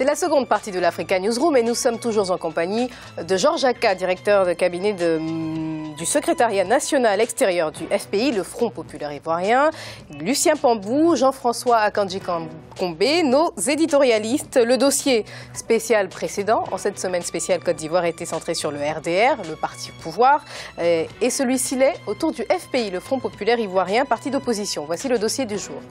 C'est la seconde partie de l'Africa Newsroom et nous sommes toujours en compagnie de Georges Jacquat, directeur de cabinet du secrétariat national extérieur du FPI, le Front populaire ivoirien, Lucien Pambou, Jean-François Akanji-Kombe, nos éditorialistes. Le dossier spécial précédent, en cette semaine spéciale Côte d'Ivoire, était centré sur le RDR, le parti au pouvoir, et celui-ci l'est autour du FPI, le Front populaire ivoirien, parti d'opposition. Voici le dossier du jour.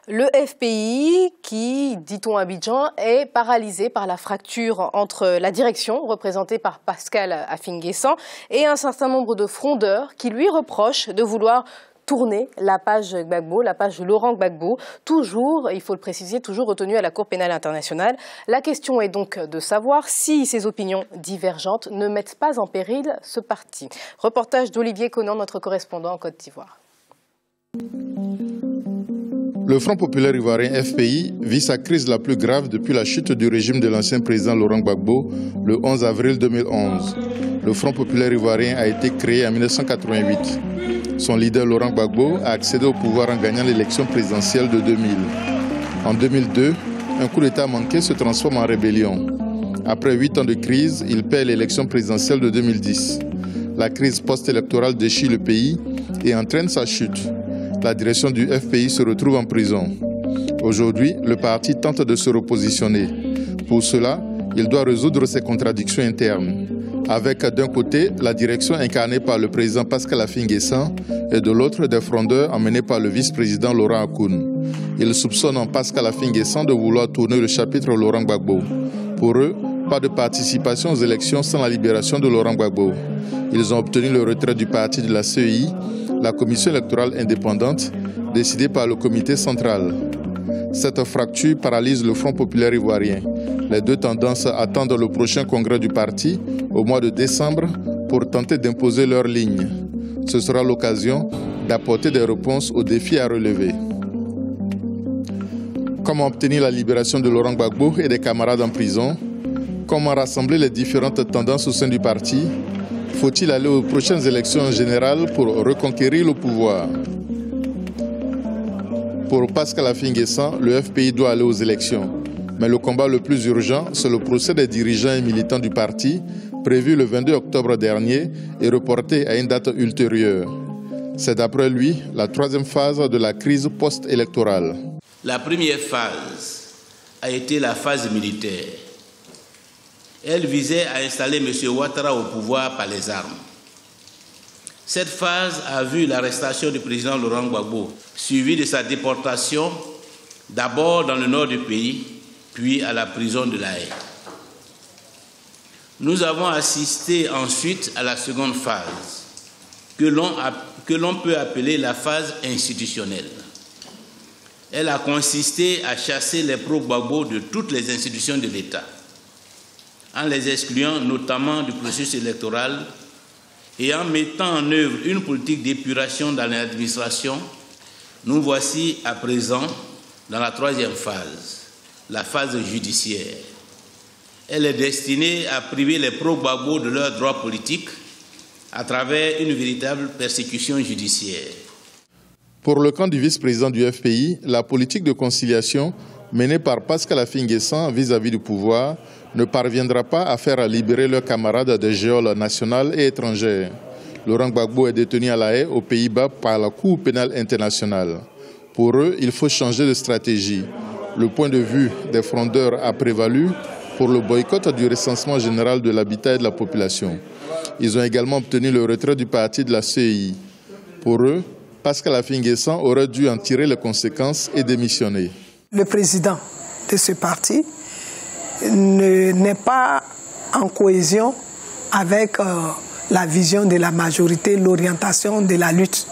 Le FPI, qui, dit-on à Abidjan, est paralysé par la fracture entre la direction, représentée par Pascal Affi-N'Guessan, et un certain nombre de frondeurs qui lui reprochent de vouloir tourner la page Gbagbo, la page Laurent Gbagbo, toujours, il faut le préciser, toujours retenu à la Cour pénale internationale. La question est donc de savoir si ces opinions divergentes ne mettent pas en péril ce parti. Reportage d'Olivier Conan, notre correspondant en Côte d'Ivoire. Le Front populaire ivoirien FPI vit sa crise la plus grave depuis la chute du régime de l'ancien président Laurent Gbagbo le 11 avril 2011. Le Front populaire ivoirien a été créé en 1988. Son leader Laurent Gbagbo a accédé au pouvoir en gagnant l'élection présidentielle de 2000. En 2002, un coup d'État manqué se transforme en rébellion. Après 8 ans de crise, il perd l'élection présidentielle de 2010. La crise post-électorale déchire le pays et entraîne sa chute. La direction du FPI se retrouve en prison. Aujourd'hui, le parti tente de se repositionner. Pour cela, il doit résoudre ses contradictions internes. Avec d'un côté la direction incarnée par le président Pascal Affi-N'Guessan et de l'autre des frondeurs emmenés par le vice-président Laurent Akoun. Ils soupçonnent Pascal Affi-N'Guessan de vouloir tourner le chapitre Laurent Gbagbo. Pour eux, pas de participation aux élections sans la libération de Laurent Gbagbo. Ils ont obtenu le retrait du parti de la CEI, la commission électorale indépendante, décidée par le comité central. Cette fracture paralyse le Front populaire ivoirien. Les deux tendances attendent le prochain congrès du parti au mois de décembre pour tenter d'imposer leur ligne. Ce sera l'occasion d'apporter des réponses aux défis à relever. Comment obtenir la libération de Laurent Gbagbo et des camarades en prison? Comment rassembler les différentes tendances au sein du parti? Faut-il aller aux prochaines élections générales pour reconquérir le pouvoir? Pour Pascal Affi-N'Guessan, le FPI doit aller aux élections. Mais le combat le plus urgent, c'est le procès des dirigeants et militants du parti, prévu le 22 octobre dernier et reporté à une date ultérieure. C'est d'après lui la troisième phase de la crise post-électorale. La première phase a été la phase militaire. Elle visait à installer M. Ouattara au pouvoir par les armes. Cette phase a vu l'arrestation du président Laurent Gbagbo, suivie de sa déportation, d'abord dans le nord du pays, puis à la prison de La Haye. Nous avons assisté ensuite à la seconde phase, que l'on peut appeler la phase institutionnelle. Elle a consisté à chasser les pro-Gbagbo de toutes les institutions de l'État, en les excluant notamment du processus électoral et en mettant en œuvre une politique d'épuration dans l'administration. Nous voici à présent dans la troisième phase, la phase judiciaire. Elle est destinée à priver les pro-Gbagbo de leurs droits politiques à travers une véritable persécution judiciaire. Pour le camp du vice-président du FPI, la politique de conciliation menée par Pascal Affi-N'Guessan vis-à-vis du pouvoir ne parviendra pas à faire libérer leurs camarades des geôles nationales et étrangères. Laurent Gbagbo est détenu à La Haye, aux Pays-Bas, par la Cour pénale internationale. Pour eux, il faut changer de stratégie. Le point de vue des frondeurs a prévalu pour le boycott du recensement général de l'habitat et de la population. Ils ont également obtenu le retrait du parti de la CEI. Pour eux, Pascal Affi-N'Guessan aurait dû en tirer les conséquences et démissionner. Le président de ce parti n'est pas en cohésion avec la vision de la majorité, l'orientation de la lutte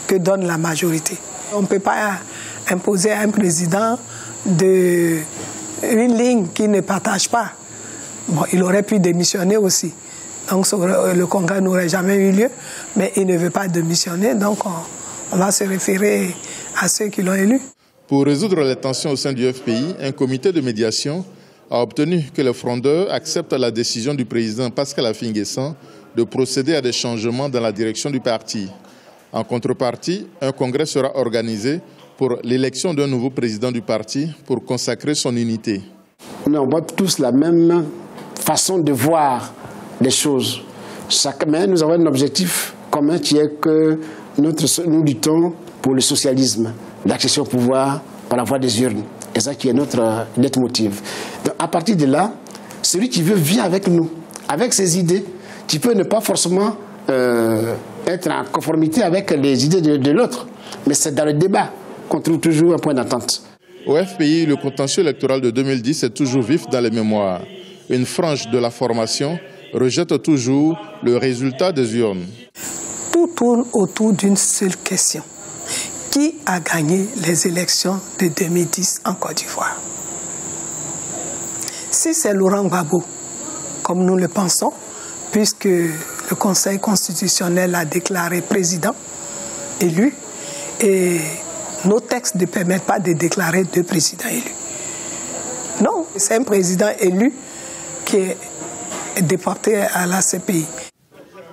que donne la majorité. On ne peut pas imposer à un président une ligne qu'il ne partage pas. Bon, il aurait pu démissionner aussi. Donc le congrès n'aurait jamais eu lieu, mais il ne veut pas démissionner, donc on va se référer à ceux qui l'ont élu. Pour résoudre les tensions au sein du FPI, un comité de médiation a obtenu que les frondeurs acceptent la décision du président Pascal Affi-N'Guessan de procéder à des changements dans la direction du parti. En contrepartie, un congrès sera organisé pour l'élection d'un nouveau président du parti pour consacrer son unité. Nous avons tous la même façon de voir les choses. Mais nous avons un objectif commun qui est que nous luttons pour le socialisme, l'accession au pouvoir par la voie des urnes. Et ça qui est notre leitmotiv. Donc à partir de là, celui qui veut vient avec nous, avec ses idées, qui peut ne pas forcément être en conformité avec les idées de l'autre. Mais c'est dans le débat qu'on trouve toujours un point d'entente. Au FPI, le contentieux électoral de 2010 est toujours vif dans les mémoires. Une frange de la formation rejette toujours le résultat des urnes. Tout tourne autour d'une seule question. Qui a gagné les élections de 2010 en Côte d'Ivoire? Si c'est Laurent Gbagbo, comme nous le pensons, puisque le Conseil constitutionnel l'a déclaré président élu, et nos textes ne permettent pas de déclarer deux présidents élus. Non, c'est un président élu qui est déporté à la CPI.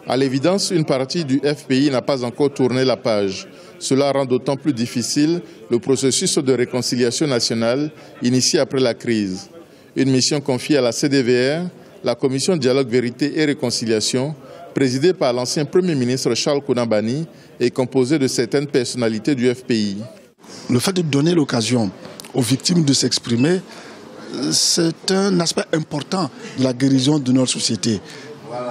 À l'évidence, une partie du FPI n'a pas encore tourné la page. Cela rend d'autant plus difficile le processus de réconciliation nationale initié après la crise. Une mission confiée à la CDVR, la Commission Dialogue, Vérité et Réconciliation, présidée par l'ancien Premier ministre Charles Kounambani et composée de certaines personnalités du FPI. Le fait de donner l'occasion aux victimes de s'exprimer, c'est un aspect important de la guérison de notre société.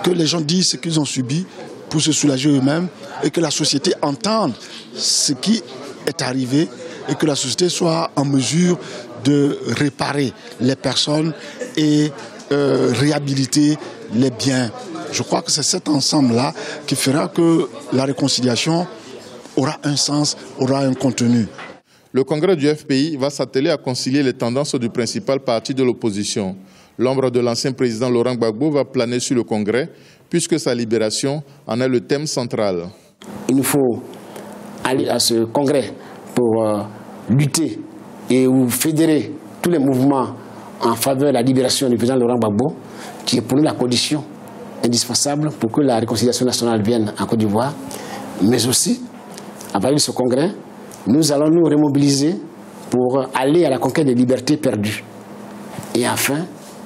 Que les gens disent ce qu'ils ont subi pour se soulager eux-mêmes et que la société entende ce qui est arrivé et que la société soit en mesure de réparer les personnes et réhabiliter les biens. Je crois que c'est cet ensemble-là qui fera que la réconciliation aura un sens, aura un contenu. Le congrès du FPI va s'atteler à concilier les tendances du principal parti de l'opposition. L'ombre de l'ancien président Laurent Gbagbo va planer sur le congrès, puisque sa libération en est le thème central. Il nous faut aller à ce congrès pour lutter et fédérer tous les mouvements en faveur de la libération du président Laurent Gbagbo, qui est pour nous la condition indispensable pour que la réconciliation nationale vienne en Côte d'Ivoire. Mais aussi, à partir de ce congrès, nous allons nous remobiliser pour aller à la conquête des libertés perdues. Et enfin,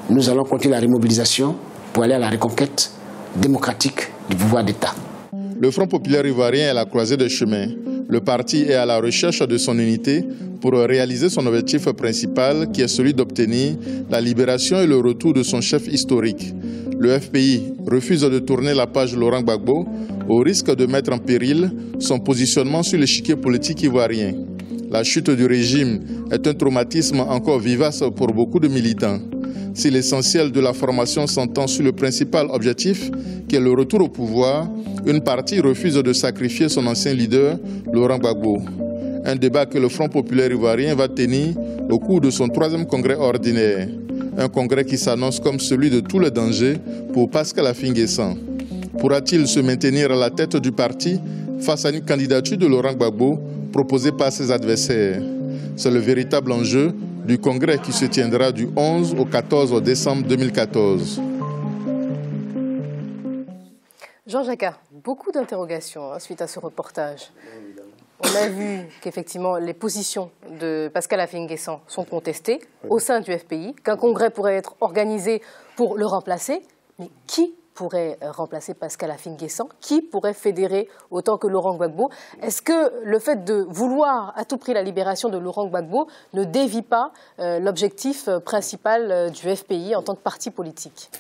nous allons continuer la remobilisation pour aller à la reconquête démocratique du pouvoir d'État. Le Front populaire ivoirien est à la croisée des chemins. Le parti est à la recherche de son unité pour réaliser son objectif principal qui est celui d'obtenir la libération et le retour de son chef historique. Le FPI refuse de tourner la page Laurent Gbagbo au risque de mettre en péril son positionnement sur l'échiquier politique ivoirien. La chute du régime est un traumatisme encore vivace pour beaucoup de militants. Si l'essentiel de la formation s'entend sur le principal objectif, qui est le retour au pouvoir, une partie refuse de sacrifier son ancien leader, Laurent Gbagbo. Un débat que le Front populaire ivoirien va tenir au cours de son 3e congrès ordinaire. Un congrès qui s'annonce comme celui de tous les dangers pour Pascal Affi-N'Guessan. Pourra-t-il se maintenir à la tête du parti face à une candidature de Laurent Gbagbo proposée par ses adversaires? C'est le véritable enjeu du congrès qui se tiendra du 11 au 14 décembre 2014. Jean Jacquat, beaucoup d'interrogations suite à ce reportage. On a vu qu'effectivement les positions de Pascal Affi-N'Guessan sont contestées au sein du FPI, qu'un congrès pourrait être organisé pour le remplacer, mais qui pourrait remplacer Pascal Affi-N'Guessan? Qui pourrait fédérer autant que Laurent Gbagbo? Est-ce que le fait de vouloir à tout prix la libération de Laurent Gbagbo ne dévie pas l'objectif principal du FPI en tant que parti politique?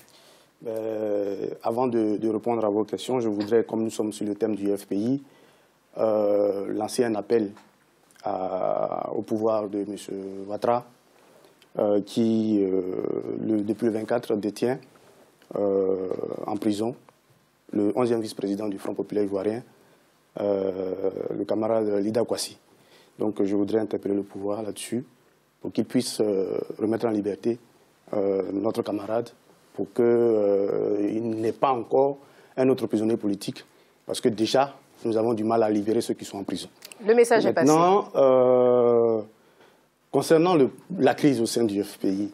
Avant de répondre à vos questions, je voudrais, comme nous sommes sur le thème du FPI, lancer un appel au pouvoir de M. Ouattara, qui, depuis le 24, détient en prison le 11e vice-président du Front populaire ivoirien, le camarade Lida Kouassi. Donc je voudrais interpeller le pouvoir là-dessus pour qu'il puisse remettre en liberté notre camarade pour qu'il n'ait pas encore un autre prisonnier politique, parce que déjà nous avons du mal à libérer ceux qui sont en prison. Le message est passé. Maintenant, concernant la crise au sein du FPI,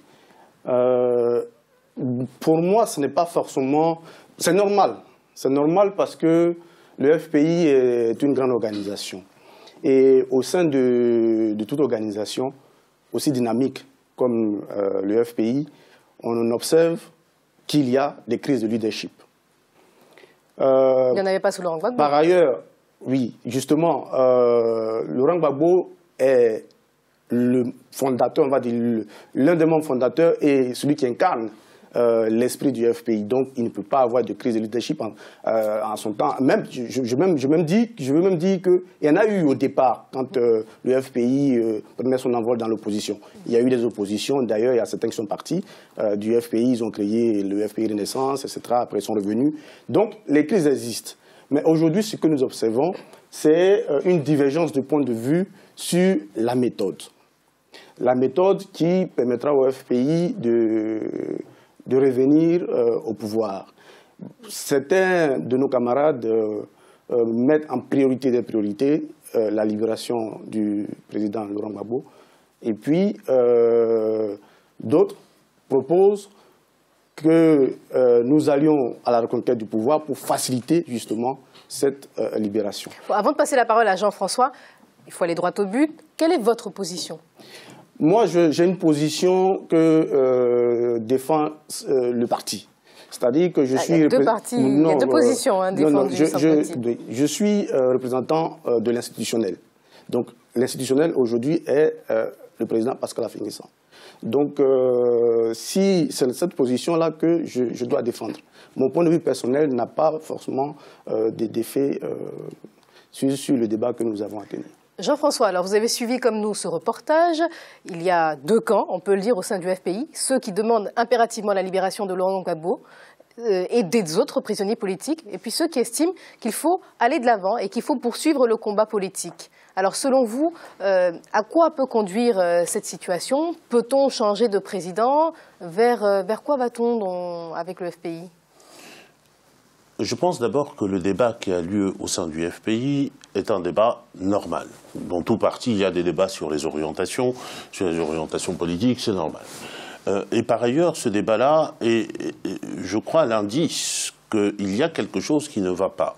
pour moi, ce n'est pas forcément... C'est normal. C'est normal parce que le FPI est une grande organisation. Et au sein de toute organisation, aussi dynamique comme le FPI, on observe qu'il y a des crises de leadership. Il n'y en avait pas sous Laurent Gbagbo. Par ailleurs, oui, justement, Laurent Gbagbo est le fondateur, on va dire, l'un des membres fondateurs et celui qui incarne l'esprit du FPI. Donc, il ne peut pas avoir de crise de leadership en son temps. Même, je veux même dire qu'il y en a eu au départ, quand le FPI prenait son envol dans l'opposition. Il y a eu des oppositions. D'ailleurs, il y a certains qui sont partis du FPI. Ils ont créé le FPI Renaissance, etc. Après, ils sont revenus. Donc, les crises existent. Mais aujourd'hui, ce que nous observons, c'est une divergence de point de vue sur la méthode. La méthode qui permettra au FPI de revenir au pouvoir. Certains de nos camarades mettent en priorité des priorités la libération du président Laurent Gbagbo. Et puis, d'autres proposent que nous allions à la reconquête du pouvoir pour faciliter justement cette libération. Avant de passer la parole à Jean-François, il faut aller droit au but. Quelle est votre position ? Moi, j'ai une position que défend le parti. C'est-à-dire que je suis... Il y a deux partis, il y a deux positions défendues. Je suis représentant de l'institutionnel. Donc, l'institutionnel, aujourd'hui, est le président Pascal Affi N'Guessan. Donc, si c'est cette position-là que je dois défendre. Mon point de vue personnel n'a pas forcément d'effet sur le débat que nous avons à tenir. Jean-François, alors vous avez suivi comme nous ce reportage. Il y a deux camps, on peut le dire, au sein du FPI. Ceux qui demandent impérativement la libération de Laurent Gbagbo et des autres prisonniers politiques. Et puis ceux qui estiment qu'il faut aller de l'avant et qu'il faut poursuivre le combat politique. Alors selon vous, à quoi peut conduire cette situation? Peut-on changer de président? Vers quoi va-t-on avec le FPI? Je pense d'abord que le débat qui a lieu au sein du FPI est un débat normal. Dans tout parti, il y a des débats sur les orientations politiques, c'est normal. Et par ailleurs, ce débat-là est, je crois, l'indice qu'il y a quelque chose qui ne va pas.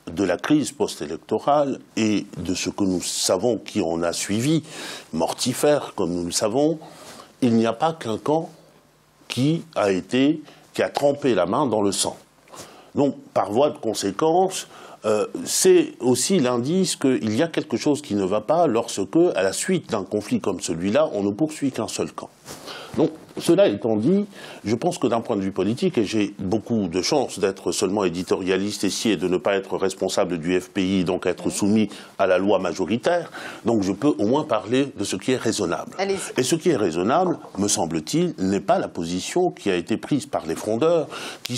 De la crise post-électorale et de ce que nous savons qui en a suivi, mortifère comme nous le savons, il n'y a pas qu'un camp qui a trempé la main dans le sang. Donc, par voie de conséquence, c'est aussi l'indice qu'il y a quelque chose qui ne va pas lorsque, à la suite d'un conflit comme celui-là, on ne poursuit qu'un seul camp. Donc, cela étant dit, je pense que d'un point de vue politique, et j'ai beaucoup de chance d'être seulement éditorialiste ici et de ne pas être responsable du FPI, donc être soumis à la loi majoritaire, donc je peux au moins parler de ce qui est raisonnable. Et ce qui est raisonnable, me semble-t-il, n'est pas la position qui a été prise par les frondeurs, qui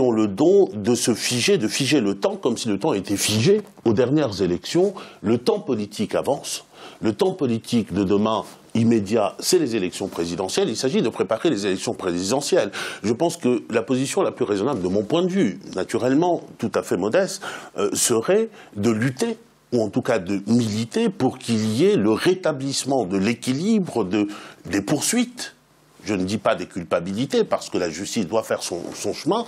ont le don de de figer le temps, comme si le temps était figé aux dernières élections. Le temps politique avance. Le temps politique de demain immédiat, c'est les élections présidentielles. Il s'agit de préparer les élections présidentielles. Je pense que la position la plus raisonnable, de mon point de vue, naturellement, tout à fait modeste, serait de lutter, ou en tout cas de militer, pour qu'il y ait le rétablissement de l'équilibre des poursuites. Je ne dis pas des culpabilités, parce que la justice doit faire son chemin,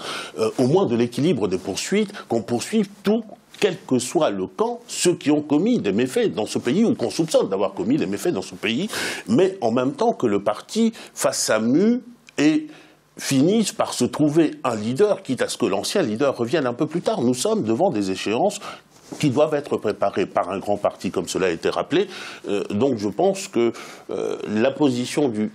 au moins de l'équilibre des poursuites, qu'on poursuive tout, quel que soit le camp, ceux qui ont commis des méfaits dans ce pays, ou qu'on soupçonne d'avoir commis des méfaits dans ce pays, mais en même temps que le parti fasse sa mue et finisse par se trouver un leader, quitte à ce que l'ancien leader revienne un peu plus tard. Nous sommes devant des échéances qui doivent être préparées par un grand parti, comme cela a été rappelé. Donc je pense que la position de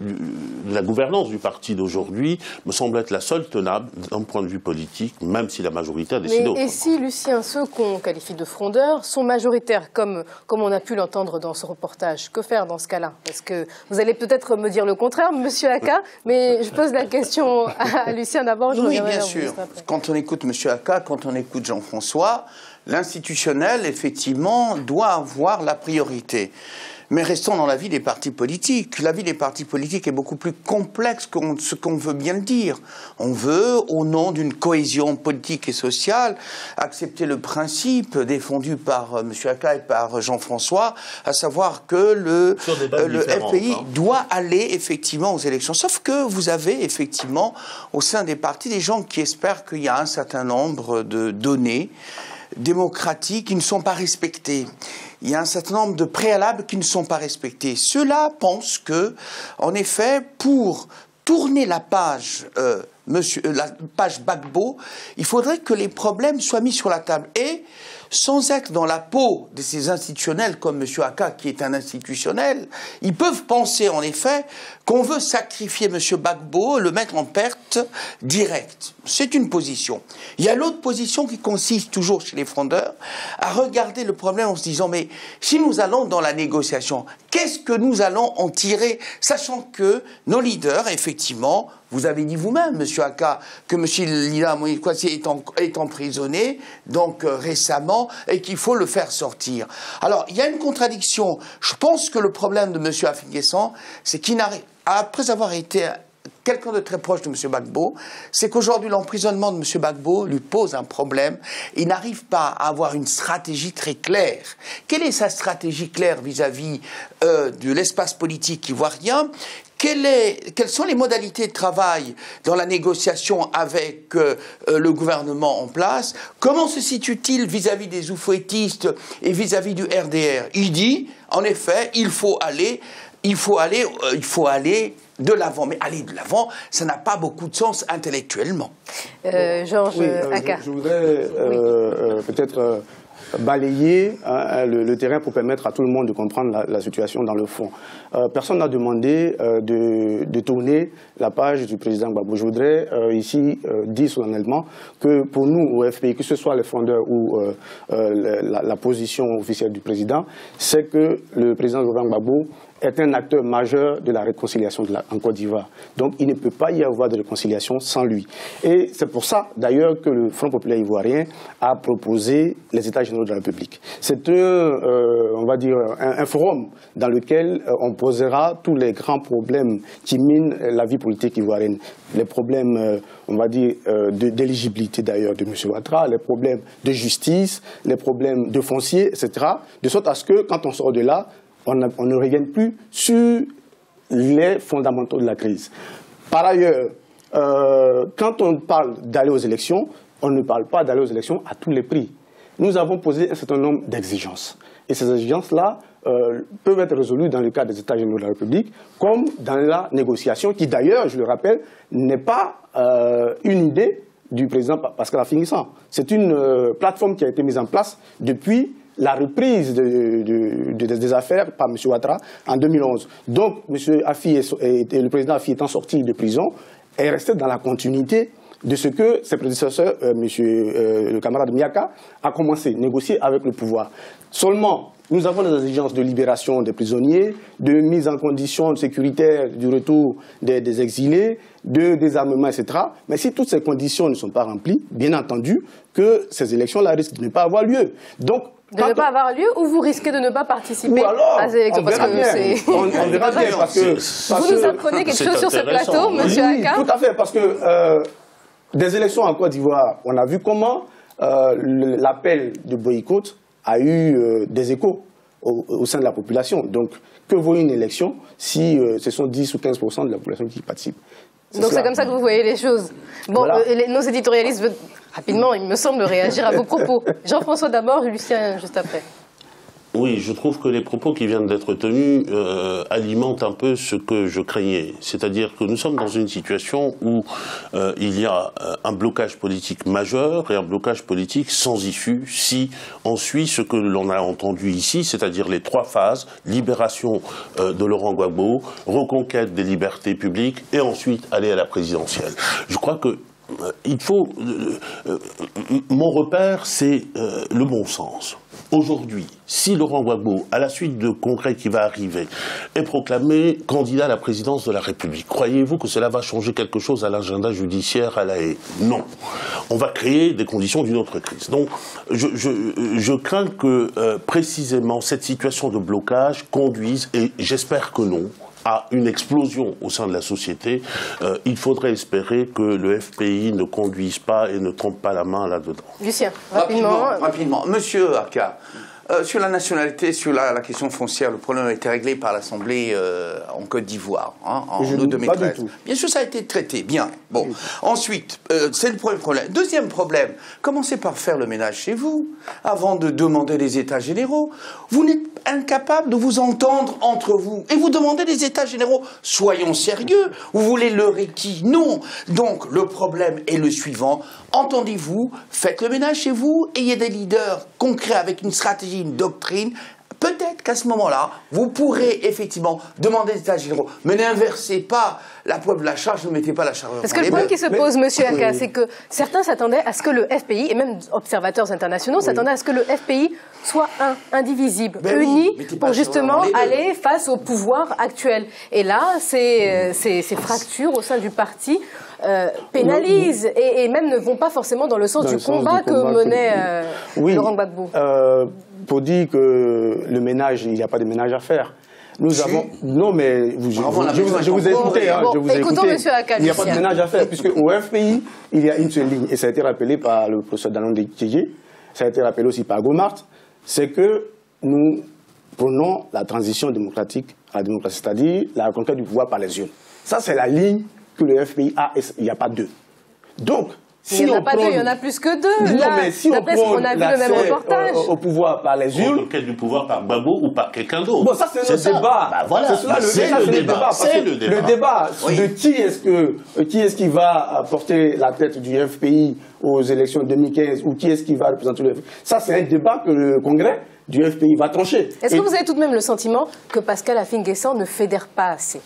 la gouvernance du parti d'aujourd'hui me semble être la seule tenable d'un point de vue politique, même si la majorité a décidé autrement. Et si, Lucien, ceux qu'on qualifie de frondeurs sont majoritaires, comme on a pu l'entendre dans ce reportage, que faire dans ce cas-là? Parce que vous allez peut-être me dire le contraire, Monsieur Aka, mais je pose la question à Lucien d'abord. Oui, bien sûr. Quand on écoute Monsieur Aka, quand on écoute Jean-François, l'institutionnel, effectivement, doit avoir la priorité. Mais restons dans la vie des partis politiques. La vie des partis politiques est beaucoup plus complexe que ce qu'on veut bien le dire. On veut, au nom d'une cohésion politique et sociale, accepter le principe défendu par M. Aka et par Jean-François, à savoir que le FPI doit aller effectivement aux élections. Sauf que vous avez effectivement, au sein des partis, des gens qui espèrent qu'il y a un certain nombre de données démocratiques qui ne sont pas respectés. Il y a un certain nombre de préalables qui ne sont pas respectés. Ceux-là pensent que, en effet, pour tourner la page, la page Gbagbo, il faudrait que les problèmes soient mis sur la table. Et sans être dans la peau de ces institutionnels comme M. Aka, qui est un institutionnel, ils peuvent penser en effet qu'on veut sacrifier M. Gbagbo, le mettre en perte directe. C'est une position. Il y a l'autre position qui consiste toujours chez les frondeurs à regarder le problème en se disant mais si nous allons dans la négociation, qu'est-ce que nous allons en tirer, sachant que nos leaders, effectivement, vous avez dit vous-même, M. Aka, que M. Lila Moïkwasi est emprisonné, donc récemment, et qu'il faut le faire sortir. Alors, il y a une contradiction. Je pense que le problème de M. Affi-N'Guessan, c'est qu'il n'arrive, après avoir été quelqu'un de très proche de M. Gbagbo, c'est qu'aujourd'hui l'emprisonnement de M. Gbagbo lui pose un problème. Il n'arrive pas à avoir une stratégie très claire. Quelle est sa stratégie claire vis-à-vis de l'espace politique ivoirien ? Quelles sont les modalités de travail dans la négociation avec le gouvernement en place? Comment se situe-t-il vis-à-vis des oufouettistes et vis-à-vis du RDR? Il dit, en effet, il faut aller de l'avant. Mais aller de l'avant, ça n'a pas beaucoup de sens intellectuellement. Georges Aka. Je voudrais peut-être balayer le terrain pour permettre à tout le monde de comprendre la situation dans le fond. Personne n'a demandé de tourner la page du président Gbagbo. Je voudrais ici dire solennellement que pour nous, au FPI, que ce soit les fondeurs ou la position officielle du président, c'est que le président Laurent Gbagbo est un acteur majeur de la réconciliation en Côte d'Ivoire. Donc il ne peut pas y avoir de réconciliation sans lui. Et c'est pour ça d'ailleurs que le Front populaire ivoirien a proposé les États généraux de la République. C'est on va dire, un forum dans lequel on posera tous les grands problèmes qui minent la vie politique ivoirienne. Les problèmes, on va dire, d'éligibilité d'ailleurs de M. Ouattara, les problèmes de justice, les problèmes de foncier, etc. De sorte à ce que quand on sort de là, on ne revienne plus sur les fondamentaux de la crise. Par ailleurs, quand on parle d'aller aux élections, on ne parle pas d'aller aux élections à tous les prix. Nous avons posé un certain nombre d'exigences. Et ces exigences-là peuvent être résolues dans le cadre des États généraux de la République, comme dans la négociation, qui d'ailleurs, je le rappelle, n'est pas une idée du président Pascal Affi-N'Guessan. C'est une plateforme qui a été mise en place depuis la reprise des affaires par M. Ouattara en 2011. Donc, le président Affi étant sorti de prison, est resté dans la continuité de ce que ses prédécesseurs, le camarade Miaka, a commencé à négocier avec le pouvoir. Seulement, nous avons des exigences de libération des prisonniers, de mise en condition sécuritaire du retour des exilés, de désarmement, etc. Mais si toutes ces conditions ne sont pas remplies, bien entendu que ces élections-là risquent de ne pas avoir lieu. Donc, de ne pas avoir lieu ou vous risquez de ne pas participer à ces élections? On verra bien, parce que vous nous apprenez quelque chose sur ce plateau, M. Aka? Tout à fait, parce que des élections en Côte d'Ivoire, on a vu comment l'appel de boycott a eu des échos au sein de la population. Donc, que vaut une élection si ce sont 10 ou 15% de la population qui participe? Donc c'est comme ça que vous voyez les choses. Bon, voilà. Nos éditorialistes veulent rapidement, il me semble, réagir à vos propos. Jean-François d'abord, Lucien juste après. Oui, je trouve que les propos qui viennent d'être tenus alimentent un peu ce que je craignais. C'est-à-dire que nous sommes dans une situation où il y a un blocage politique majeur et un blocage politique sans issue si on suit ce que l'on a entendu ici, c'est-à-dire les trois phases, libération de Laurent Gbagbo, reconquête des libertés publiques et ensuite aller à la présidentielle. Je crois que il faut... mon repère, c'est le bon sens. Aujourd'hui, si Laurent Gbagbo, à la suite de congrès qui va arriver, est proclamé candidat à la présidence de la République, croyez-vous que cela va changer quelque chose à l'agenda judiciaire à La Haye? Non. On va créer des conditions d'une autre crise. Donc, je crains que précisément cette situation de blocage conduise, et j'espère que non, à une explosion au sein de la société. Il faudrait espérer que le FPI ne conduise pas et ne trompe pas la main là-dedans. Lucien, rapidement. Monsieur Aka, Sur la nationalité, sur la question foncière, le problème a été réglé par l'Assemblée en Côte d'Ivoire, hein, en août 2013. Pas du tout. Bien sûr, ça a été traité, bien. Bon. Ensuite, c'est le premier problème. Deuxième problème, commencez par faire le ménage chez vous, avant de demander les États généraux. Vous n'êtes incapable de vous entendre entre vous, et vous demandez des États généraux. Soyons sérieux. Vous voulez leurrer qui? Non. Donc, le problème est le suivant. Entendez-vous, faites le ménage chez vous, ayez des leaders concrets avec une stratégie, une doctrine. Peut-être qu'à ce moment-là, vous pourrez effectivement demander des États généraux. Mais n'inversez pas la preuve de la charge, ne mettez pas la charge. Parce que le point qui se pose, monsieur Aka, c'est que certains s'attendaient à ce que le FPI, et même observateurs internationaux, s'attendaient à ce que le FPI soit indivisible, uni, pour justement aller face au pouvoir actuel. Et là, ces fractures au sein du parti pénalisent et même ne vont pas forcément dans le sens du combat que menait Laurent Gbagbo. Pour dire que le ménage, il n'y a pas de ménage à faire. Nous avons... Non, mais je vous ai écouté. Écoutons M. Aka. Il n'y a pas de ménage à faire, puisque au FPI, il y a une seule ligne. Et ça a été rappelé par le professeur Danon Djidji, ça a été rappelé aussi par Gomart, c'est que nous prenons la transition démocratique à la démocratie, c'est-à-dire la conquête du pouvoir par les urnes. Ça, c'est la ligne que le FPI a, et il n'y a pas deux. Donc, il n'y en a pas deux, il y en a plus que deux. Non, mais si on prend on a vu le même reportage. Au pouvoir par les urnes... Conquête du pouvoir par Gbagbo ou par quelqu'un d'autre. Bon, ça c'est le débat. Bah, voilà. C'est le débat. Le débat de qui est-ce qui va porter la tête du FPI aux élections 2015 ou qui est-ce qui va représenter le FPI. Ça, c'est un débat que le Congrès du FPI va trancher. Est-ce que vous avez tout de même le sentiment que Pascal Affi-N'Guessan ne fédère pas assez?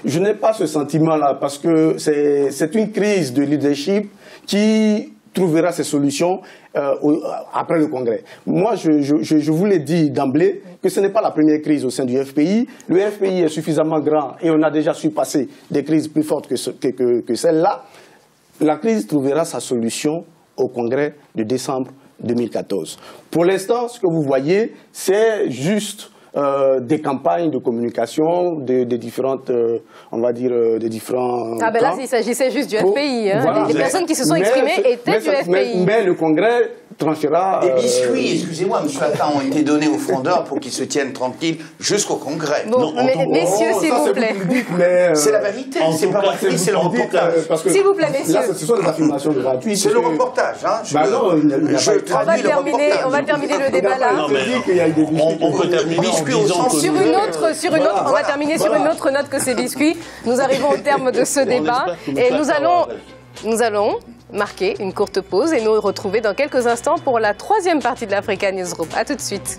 Je n'ai pas ce sentiment-là parce que c'est une crise de leadership qui trouvera ses solutions après le Congrès. Moi, je vous l'ai dit d'emblée que ce n'est pas la première crise au sein du FPI. Le FPI est suffisamment grand et on a déjà su passer des crises plus fortes que celle-là. La crise trouvera sa solution au Congrès de décembre 2014. Pour l'instant, ce que vous voyez, c'est juste... des campagnes de communication, des différentes, on va dire, des différents... Ah ben là, il s'agissait juste du FPI. Hein. Voilà, les personnes qui se sont exprimées étaient du FPI. Mais le Congrès tranchera... Des biscuits, excusez-moi, M. Attal, ont été donnés aux frondeurs pour qu'ils se tiennent tranquilles jusqu'au Congrès. Bon, messieurs, s'il vous plaît. C'est la vérité, c'est pas vrai, c'est le reportage. S'il vous plaît, messieurs. Là, ce sont des affirmations gratuites. C'est le reportage, hein. Je traduis le reportage. On va terminer le débat là. On peut terminer sur une autre, on va terminer sur une autre note que ces biscuits. Nous arrivons au terme de ce débat et nous allons marquer une courte pause et nous retrouver dans quelques instants pour la troisième partie de l'Africa Newsroom. A tout de suite.